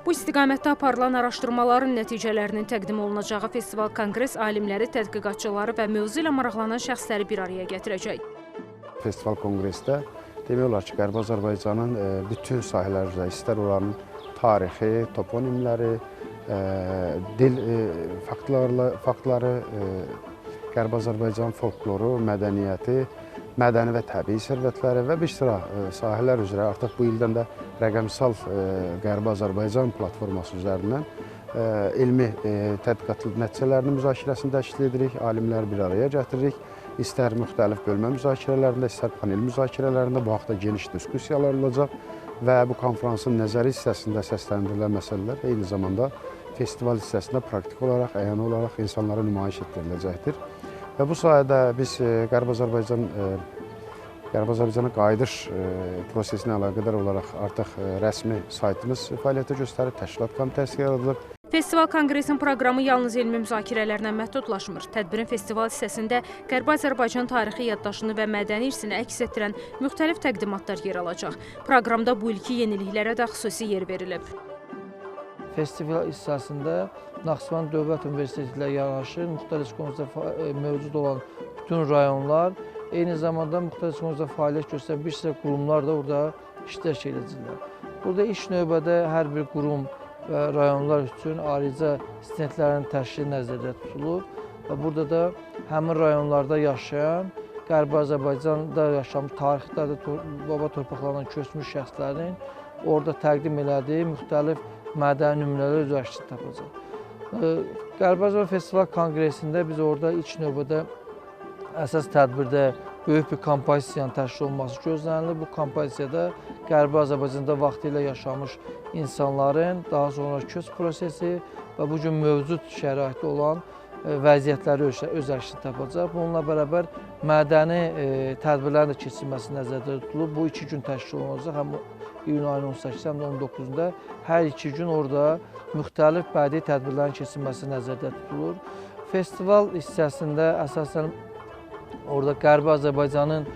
Bu istiqamətdə aparılan araşdırmaların nəticələrinin təqdim olunacağı festival konqres alimləri, tədqiqatçıları və mövzu ilə maraqlanan şəxsləri bir araya gətirəcək. Festival konqresdə demək olar ki, Qərbi Azərbaycanın bütün sahələr üzrə, istər oranın tarixi, toponimləri, dil faktları, Qərbi Azərbaycan folkloru, mədəniyyəti, mədəni və təbii sərvətləri və bir sıra sahələr üzrə artıq bu ildən də rəqəmsal Qərbi Azərbaycan platforması üzərindən elmi tədqiqat nəticələrinin müzakirəsini təşkil edirik, alimləri bir araya gətiririk. İstər müxtəlif bölmə müzakirələrində, istər panel müzakirələrində bu haqda geniş diskussiyalar olacaq və bu konferansın nəzəri hissəsində səsləndirilən məsələlər eyni zamanda festival hissəsində praktik olaraq, əyani olaraq insanlara nümayiş etdiriləcəkdir. Və bu sayədə biz Qərbi Azərbaycana qayıdış prosesinə əlaqədar olaraq artıq rəsmi saytımız fəaliyyətə göstərib, təşkilat komitəsi yaradılıb. Festival konqresin proqramı yalnız elmi müzakirələrlə məhdudlaşmır. Tədbirin festival hissəsində Qərbi Azərbaycan tarixi yaddaşını və mədəni irsini əks etdirən müxtəlif təqdimatlar yer alacaq. Proqramda bu ilki yeniliklərə də xüsusi yer verilib. Festival hissəsində Naxçıvan Dövlət Universiteti ilə yanaşı müxtəlif konkursda mövcud olan bütün rayonlar, eyni zamanda müxtəlif konkursda fəaliyyət göstərən bir sıra qurumlar da orada iştirak edəcəklər. Burada ilk növbədə hər bir qurum və rayonlar üçün ayrıca stendlərin təşkili nəzərdə tutulub və burada da həmin rayonlarda yaşayan, Qərbi Azərbaycanda yaşamış, tarixdə baba torpaqlarından köçmüş şəxslərin orada təqdim elədiyi müxtəlif mədəni nümunələr öz əksini tapacaq. Qərbi Azərbaycan Festival Konqresində biz orada ilk növbədə əsas tədbirdə böyük bir kompozisiyanın təşkil olunması gözlənilir. Bu kompozisiyada Qərbi Azərbaycanda vaxtilə yaşamış insanların daha sonra köç prosesi və bu gün mövcud şəraitdə olan vəziyyətləri öz əksini tapacaq. Bununla bərabər mədəni tədbirlərin də keçirilməsi nəzərdə tutulub. Bu 2 gün təşkil olunacaq. Həm iyun ayının 18-də, həm də 19-da hər 2 gün orada müxtəlif bədii tədbirlərin keçirilməsi nəzərdə tutulur. Festival hissəsində əsasən orada Qərbi Azərbaycanın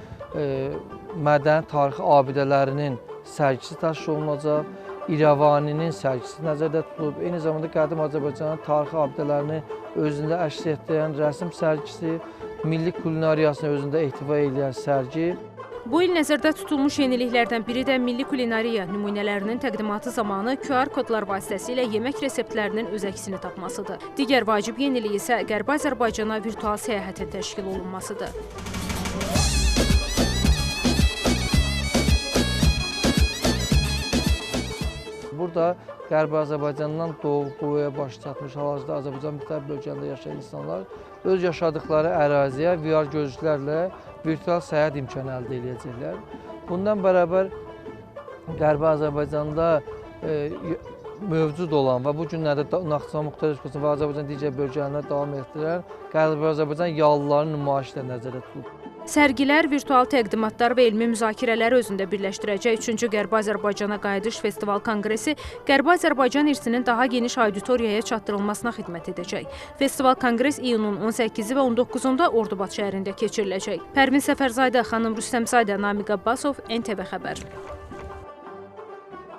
mədəni tarixi abidələrinin sərgisi təşkil olunacaq. İrəvaninin sərgisi nəzərdə tutulub. Eyni zamanda Qədim Azərbaycanın tarixi abidələrini özündə əks etdirən rəsm sərgisi, milli kulinariyasını özündə ehtiva edən sərgi. Bu il nəzərdə tutulmuş yeniliklərdən biri də milli kulinariya nümunələrinin təqdimatı zamanı QR kodlar vasitəsilə yemək reseptlərinin öz əksini tapmasıdır. Digər vacib yenilik isə Qərbi Azərbaycana virtual səyahətin təşkil olunmasıdır. Burada Qərbi Azərbaycandan doğuya baş çatmış, hal-hazırda Azərbaycan müxtəlif bölgələrində yaşayan insanlar öz yaşadıkları əraziyə VR gözlüklərlə virtual səyahət imkanı əldə edəcəklər. Bundan bərabər Qərbi Azərbaycanda mövcud olan və bu günlərdə Naxçıvan müxtəlif qismində və Azərbaycan digər bölgələrində davam etdirən Qərbi Azərbaycan yalılarının nümayişi də nəzərdə tutulub. Sərgilər, virtual təqdimatlar və elmi müzakirələri özündə birləşdirəcək 3-cü Qərbi Azərbaycana qayıdış festival konqresi Qərbi Azərbaycan irsinin daha geniş auditoriyaya çatdırılmasına xidmət edəcək. Festival konqres iyunun 18-i və 19-unda Ordubad şəhərində keçiriləcək. Pərvin Səfərzadə, xanım Rüstəmzadə, Namiq Abbasov, NTV Xəbər.